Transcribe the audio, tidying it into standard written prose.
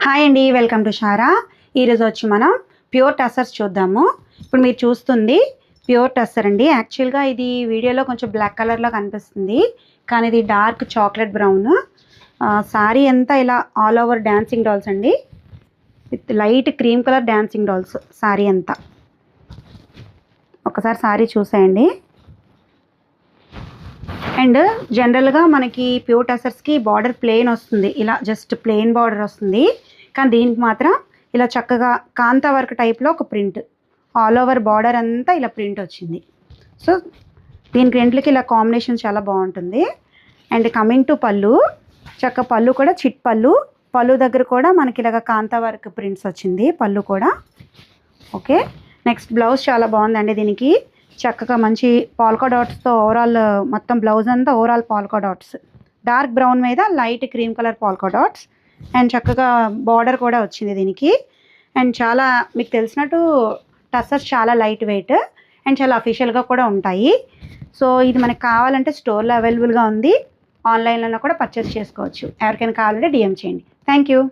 Hi అండి, welcome to Sarah. ఈరోజు వచ్చి మనం ప్యూర్ టస్సర్స్ చూద్దాము. ఇప్పుడు మీరు చూస్తుంది ప్యూర్ టస్సర్ అండి. యాక్చువల్గా ఇది వీడియోలో కొంచెం బ్లాక్ కలర్లో కనిపిస్తుంది, కానీ ఇది డార్క్ చాక్లెట్ బ్రౌన్. సారీ అంతా ఇలా ఆల్ ఓవర్ డాన్సింగ్ డాల్స్ అండి, with light cream colour dancing dolls sorry అంతా. ఒకసారి సారీ చూసేయండి. అండ్ జనరల్గా మనకి ప్యూర్ టస్సర్స్కి బార్డర్ ప్లెయిన్ వస్తుంది, ఇలా జస్ట్ ప్లెయిన్ బార్డర్ వస్తుంది. కానీ దీనికి మాత్రం ఇలా చక్కగా కాంతా వర్క్ టైప్లో ఒక ప్రింట్, ఆల్ ఓవర్ బార్డర్ అంతా ఇలా ప్రింట్ వచ్చింది. సో దీనికి రెంట్లకి ఇలా కాంబినేషన్ చాలా బాగుంటుంది. అండ్ కమింగ్ టు పళ్ళు, చక్క పళ్ళు కూడా చిట్ పళ్ళు. పళ్ళు దగ్గర కూడా మనకి ఇలాగ కాంతా వర్క్ ప్రింట్స్ వచ్చింది పళ్ళు కూడా. ఓకే, నెక్స్ట్ బ్లౌజ్ చాలా బాగుందండి. దీనికి చక్కగా మంచి పాల్కా డాట్స్తో ఓవరాల్ మొత్తం బ్లౌజ్ అంతా overall polka dots, dark brown మీద light cream colour polka dots. And చక్కగా బార్డర్ కూడా వచ్చింది దీనికి. అండ్ చాలా మీకు తెలిసినట్టు టస్సర్స్ చాలా లైట్ వెయిట్ అండ్ చాలా అఫీషియల్గా కూడా ఉంటాయి. సో ఇది మనకు కావాలంటే స్టోర్లో అవైలబుల్గా ఉంది, ఆన్లైన్లో కూడా పర్చేస్ చేసుకోవచ్చు. ఎవరికైనా కావాలంటే డిఎం చేయండి. Thank you.